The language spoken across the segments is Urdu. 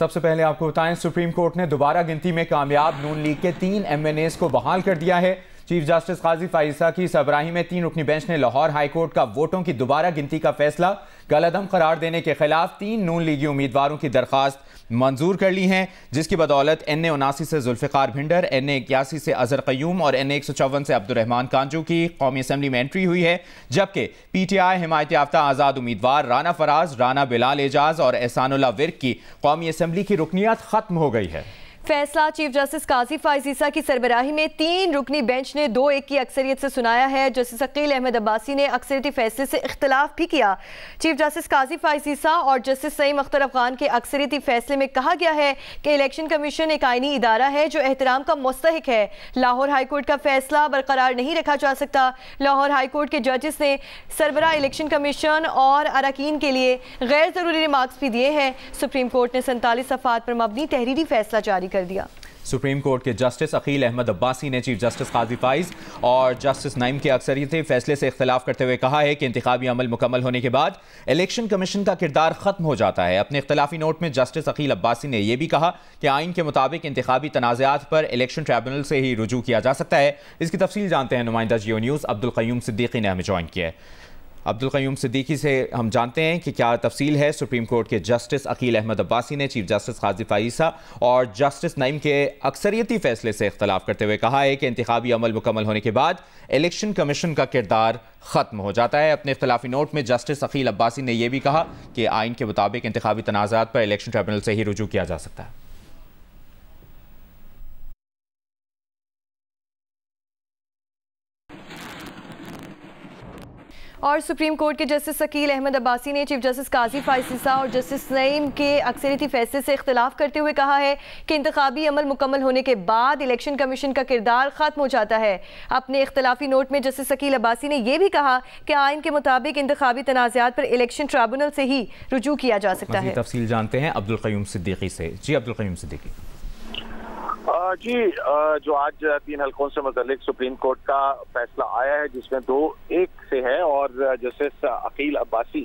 سب سے پہلے آپ کو بتائیں سپریم کورٹ نے دوبارہ گنتی میں کامیاب نون لیگ کے 3 MNAs کو بحال کر دیا ہے۔ چیف جسٹس قاضی فائزہ کی سربراہی میں 3 رکنی بینچ نے لاہور ہائی کورٹ کا ووٹوں کی دوبارہ گنتی کا فیصلہ کالعدم قرار دینے کے خلاف 3 نون لیگی امیدواروں کی درخواست منظور کر لی ہیں، جس کی بدولت NA 79 سے ذوالفقار بھنڈر، NA 81 سے اظہر قیوم اور NA 154 سے عبدالرحمان کانجو کی قومی اسمبلی میں انٹری ہوئی ہے، جبکہ PTI حمایت یافتہ آزاد امیدوار رانا فراز، رانا بلال اعجاز اور احسان اللہ ورک کی قومی اسمبلی کی رکنیت ختم ہو گئی ہے۔ فیصلہ چیف جسٹس قاضی فائزہ کی سربراہی میں 3 رکنی بینچ نے 2-1 کی اکثریت سے سنایا ہے۔ جسٹس عقیل احمد عباسی نے اکثریتی فیصلے سے اختلاف بھی کیا۔ چیف جسٹس قاضی فائزہ اور جسٹس نعیم اختر افغان کے اکثریتی فیصلے میں کہا گیا ہے کہ الیکشن کمیشن ایک آئینی ادارہ ہے جو احترام کا مستحق ہے۔ لاہور ہائی کورٹ کا فیصلہ برقرار نہیں رکھا جا سکتا۔ لاہور ہائی کورٹ کے ججز نے سربراہ الیکشن کمیشن اور اراکین کے لیے غیر ضروری ریمارکس بھی دیے ہیں۔ سپریم کورٹ نے 47 صفحات پر مبنی تحریری فیصلہ جاری کر دیا۔ سپریم کورٹ کے جسٹس عقیل احمد عباسی نے چیف جسٹس قاضی فائز اور جسٹس نعیم کے اکثریتی فیصلے سے اختلاف کرتے ہوئے کہا ہے کہ انتخابی عمل مکمل ہونے کے بعد الیکشن کمیشن کا کردار ختم ہو جاتا ہے۔ اپنے اختلافی نوٹ میں جسٹس عقیل عباسی نے یہ بھی کہا کہ آئین کے مطابق انتخابی تنازعات پر الیکشن ٹریبونل سے ہی رجوع کیا جا سکتا ہے۔ اس کی تفصیل جانتے ہیں نمائندہ جیو نیوز عبدالقیوم صدیقی نے ہمیں جوائن کیا ہے۔ عبدالقیوم صدیقی سے ہم جانتے ہیں کہ کیا تفصیل ہے۔ سپریم کورٹ کے جسٹس عقیل احمد عباسی نے چیف جسٹس قاضی فائزہ اور جسٹس نعیم کے اکثریتی فیصلے سے اختلاف کرتے ہوئے کہا ہے کہ انتخابی عمل مکمل ہونے کے بعد الیکشن کمیشن کا کردار ختم ہو جاتا ہے۔ اپنے اختلافی نوٹ میں جسٹس عقیل عباسی نے یہ بھی کہا کہ آئین کے مطابق انتخابی تنازعات پر الیکشن ٹریبونل سے ہی رجوع کیا جا سکتا ہے۔ اور سپریم کورٹ کے جسٹس عقیل احمد عباسی نے چیف جسٹس قاضی فائزہ اور جسٹس نعیم کے اکثریتی فیصلے سے اختلاف کرتے ہوئے کہا ہے کہ انتخابی عمل مکمل ہونے کے بعد الیکشن کمیشن کا کردار ختم ہو جاتا ہے۔ اپنے اختلافی نوٹ میں جسٹس عقیل عباسی نے یہ بھی کہا کہ آئین کے مطابق انتخابی تنازعات پر الیکشن ٹریبونل سے ہی رجوع کیا جا سکتا ہے۔ تفصیل جانتے ہیں عبدالقیوم صدیقی سے۔ جی عبدالقیوم صدیقی۔ جی جو آج 3 حلقوں سے متعلق سپریم کورٹ کا فیصلہ آیا ہے جس میں 2-1 سے ہے اور جسٹس عقیل عباسی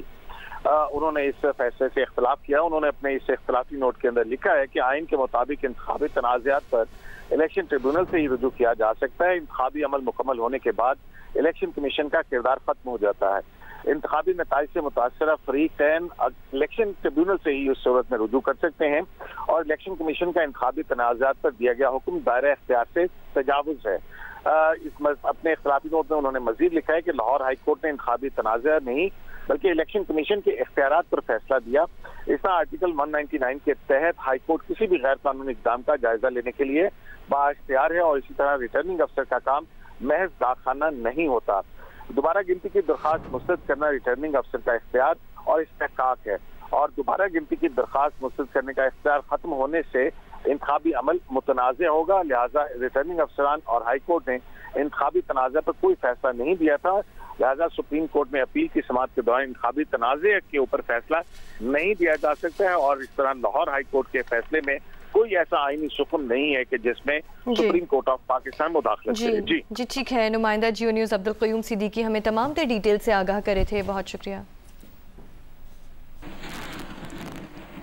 انہوں نے اس فیصلے سے اختلاف کیا۔ انہوں نے اپنے اس اختلافی نوٹ کے اندر لکھا ہے کہ آئین کے مطابق انتخابی تنازعات پر الیکشن ٹریبونل سے ہی رجوع کیا جا سکتا ہے۔ انتخابی عمل مکمل ہونے کے بعد الیکشن کمیشن کا کردار ختم ہو جاتا ہے۔ انتخابی نتائج سے متاثرہ فریقین الیکشن ٹریبونل سے ہی اس صورت میں رجوع کر سکتے ہیں اور الیکشن کمیشن کا انتخابی تنازعات پر دیا گیا حکم دائرہ اختیار سے تجاوز ہے۔ اپنے اختلافی نوٹ میں انہوں نے مزید لکھا ہے کہ لاہور ہائی کورٹ نے انتخابی تنازع نہیں بلکہ الیکشن کمیشن کے اختیارات پر فیصلہ دیا۔ اس طرح آرٹیکل 199 کے تحت ہائی کورٹ کسی بھی غیر قانونی اقدام کا جائزہ لینے کے لیے بااختیار ہے اور اسی طرح ریٹرننگ افسر کا کام محض ڈاکخانہ نہیں ہوتا۔ دوبارہ گنتی کی درخواست مسترد کرنا ریٹرننگ افسر کا اختیار اور استحقاق ہے اور دوبارہ گنتی کی درخواست مسترد کرنے کا اختیار ختم ہونے سے انتخابی عمل متنازع ہوگا، لہٰذا ریٹرننگ افسران اور ہائی کورٹ نے انتخابی تنازع پر کوئی فیصلہ نہیں دیا تھا، لہٰذا سپریم کورٹ میں اپیل کی سماعت کے دوران انتخابی تنازع کے اوپر فیصلہ نہیں دیا جا سکتا ہے اور اس طرح لاہور ہائی کورٹ کے فیصلے میں کوئی ایسا آئینی سکون نہیں ہے کہ جس میں سپریم کورٹ آف پاکستان مداخلت کرے۔ جی ٹھیک ہے، نمائندہ جیو نیوز عبدالقیوم صدیقی ہمیں تمام تر ڈیٹیل سے آگاہ کرے تھے، بہت شکریہ۔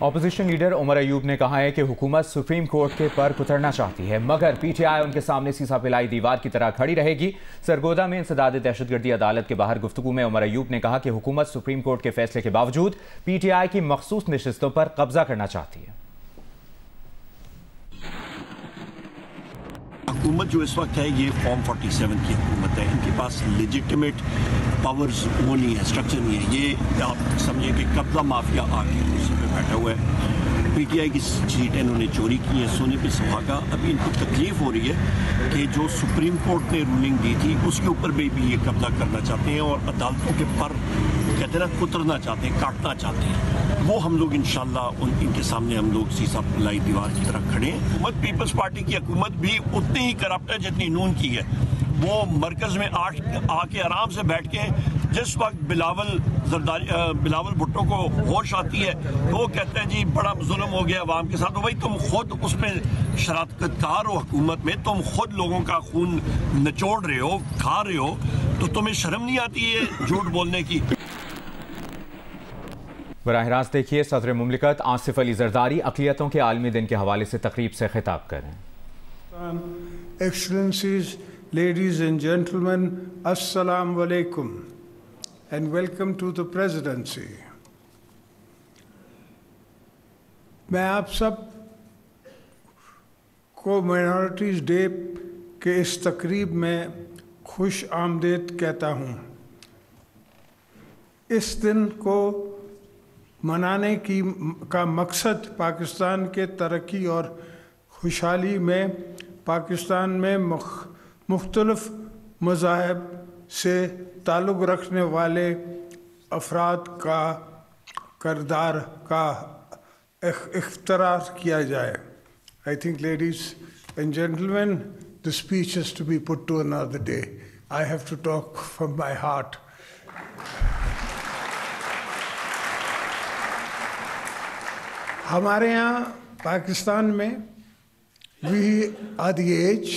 اپوزیشن لیڈر عمر ایوب نے کہا ہے کہ حکومت سپریم کورٹ کے پر کترنا چاہتی ہے مگر PTI ان کے سامنے سیسا پلائی دیوار کی طرح کھڑی رہے گی۔ سرگودا میں انسداد دہشت گردی عدالت کے باہر گفتگو میں عمر ایوب نے کہا کہ حکومت سپریم کورٹ کے فیصلے کے باوجود PTI کی مخصوص نشستوں پر قبضہ کرنا چاہتی ہے۔ حکومت جو اس وقت ہے یہ فارم 47 کی حکومت ہے، ان کے پاس لیجیٹیمیٹ پاورز وہ نہیں ہے، اسٹرکچر نہیں ہے۔ یہ آپ سمجھیں کہ قبضہ مافیا آ کے کرسی پہ بیٹھا ہوا ہے۔ PTI کی سیٹ انہوں نے چوری کی ہے سونے پہ سہاگا۔ ابھی ان کو تکلیف ہو رہی ہے کہ جو سپریم کورٹ نے رولنگ دی تھی اس کے اوپر بھی یہ قبضہ کرنا چاہتے ہیں اور عدالتوں کے پر کہتے ہیں نا کترنا چاہتے ہیں، کاٹنا چاہتے ہیں۔ وہ ہم لوگ انشاءاللہ ان کے سامنے ہم لوگ سیسا پلائی دیوار کی طرح کھڑے ہیں۔ حکومت پیپلز پارٹی کی حکومت بھی اتنی ہی کرپٹ ہے جتنی نون کی ہے۔ وہ مرکز میں آ کے آرام سے بیٹھ کے جس وقت بلاول بھٹو کو ہوش آتی ہے تو وہ کہتے ہیں جی بڑا ظلم ہو گیا عوام کے ساتھ۔ بھائی تم خود اس میں شراکت کار ہو، حکومت میں تم خود لوگوں کا خون نچوڑ رہے ہو، کھا رہے ہو، تو تمہیں شرم نہیں آتی ہے جھوٹ بولنے کی؟ براہ راست دیکھیے صدر مملکت آصف علی زرداری اقلیتوں کے عالمی دن کے حوالے سے تقریب سے خطاب کر رہے ہیں. Excellencies, ladies and gentlemen, Assalamu alaikum and welcome to the presidency. میں آپ سب کو مائنورٹیز ڈے کے اس تقریب میں خوش آمدید کہتا ہوں. اس دن کو منانے کا مقصد پاکستان کے ترقی اور خوشحالی میں پاکستان میں مختلف مذاہب سے تعلق رکھنے والے افراد کا کردار کا اختراع کیا جائے. I think, ladies and gentlemen, the speech is to be put to another day. I have to talk from my heart. ہمارے یہاں پاکستان میں we are the age,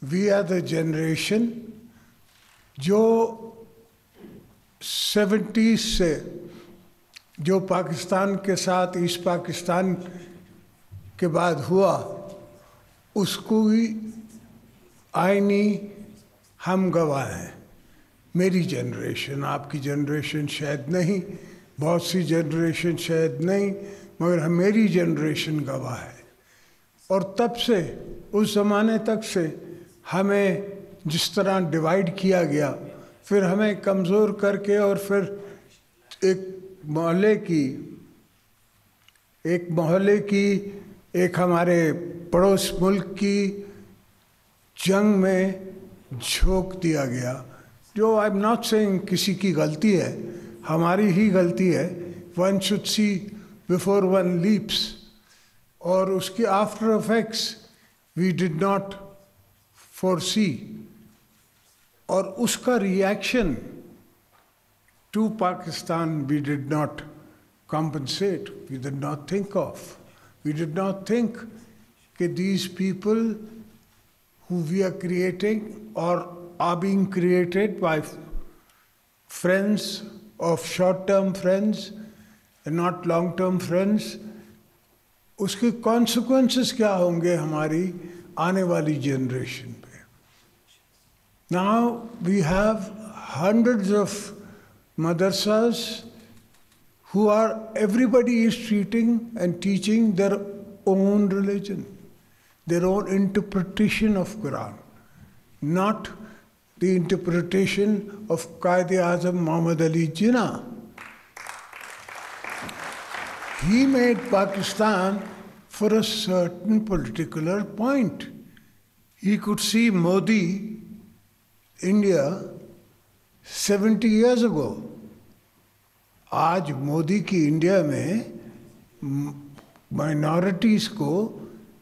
we are the generation جو 70s سے جو پاکستان کے ساتھ ایسٹ پاکستان کے بعد ہوا اس کو ہی آئینی ہم گواہ ہیں. میری جنریشن، آپ کی جنریشن شاید نہیں، بہت سی جنریشن شاید نہیں، مگر میری جنریشن گواہ ہے. اور تب سے اس زمانے تک سے ہمیں جس طرح ڈیوائیڈ کیا گیا، پھر ہمیں کمزور کر کے اور پھر ایک محلے کی ایک ہمارے پڑوس ملک کی جنگ میں جھونک دیا گیا، جو آئی ایم ناٹ سیئنگ کسی کی غلطی ہے، ہماری ہی غلطی ہے. One should see before one leaps. اور اس کی after effects we did not foresee. اور اس کا reaction to Pakistan we did not compensate, we did not think of. We did not think that these people who we are creating or are being created by friends of short-term friends and not long-term friends, اس کے consequences کیا ہوں گے ہماری آنے والی جنریشن پہ. Now we have hundreds of madrasas who are, everybody is treating and teaching their own religion, their own interpretation of Quran, not the interpretation of Quaid-e-Azam Muhammad Ali Jinnah. He made Pakistan for a certain particular point. He could see Modi, India, 70 years ago. آج مودی کی انڈیا میں مائنورٹیز کو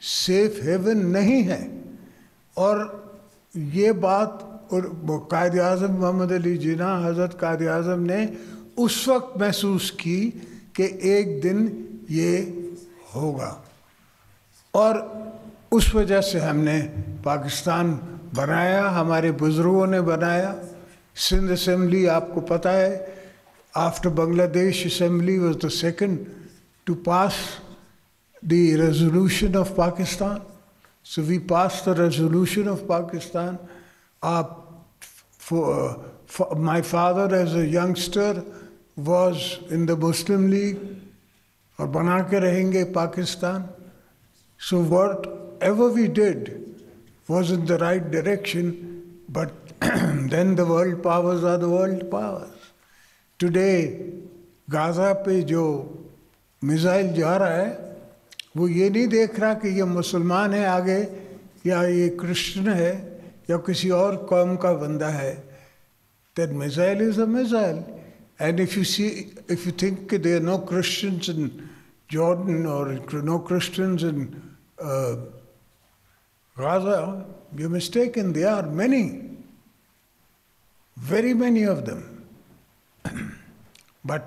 سیف ہیون نہیں ہے. اور یہ بات قائد اعظم محمد علی جناح، حضرت قائد اعظم نے اس وقت محسوس کی کہ ایک دن یہ ہوگا، اور اس وجہ سے ہم نے پاکستان بنایا، ہمارے بزرگوں نے بنایا. سندھ اسمبلی آپ کو پتہ ہے، after Bangladesh Assembly was the second to pass the resolution of Pakistan. So we passed the resolution of Pakistan. My father as a youngster was in the Muslim League, اور بنا کے رہیں گے Pakistan. So whatever we did was in the right direction, but then the world powers are the world powers. Today غازہ پہ جو میزائل جا رہا ہے وہ یہ نہیں دیکھ رہا کہ یہ مسلمان ہے آگے یا یہ کرسچن ہے یا کسی اور قوم کا بندہ ہے. That missile is a missile. And if you think that there are no Christians in Jordan or no Christians in Gaza, you're mistaken. There are many, very many of them. But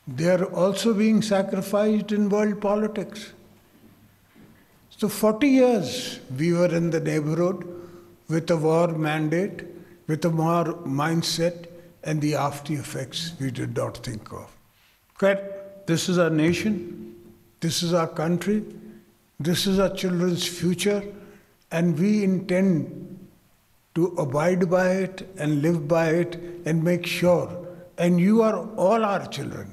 they are also being sacrificed in world politics. So 40 years we were in the neighborhood with a war mandate, with a war mindset, and the after effects we did not think of. This is our nation, this is our country, this is our children's future, and we intend to abide by it and live by it and make sure. And you are all our children.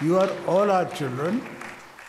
you are all our children.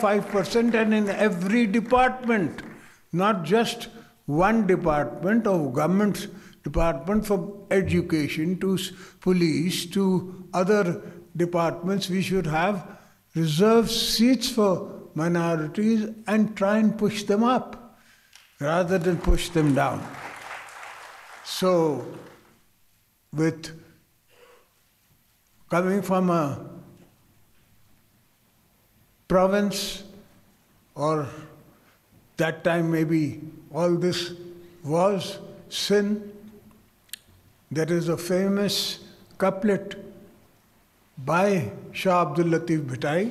5% and in every department, not just one department of government department, from education to police to other departments, we should have reserved seats for minorities and try and push them up rather than push them down. So, with coming from a province, or that time maybe all this was sin, there is a famous couplet by Shah Abdul Latif Bhittai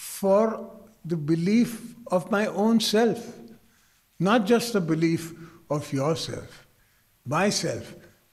for the belief of my own self, not just the belief of yourself, myself.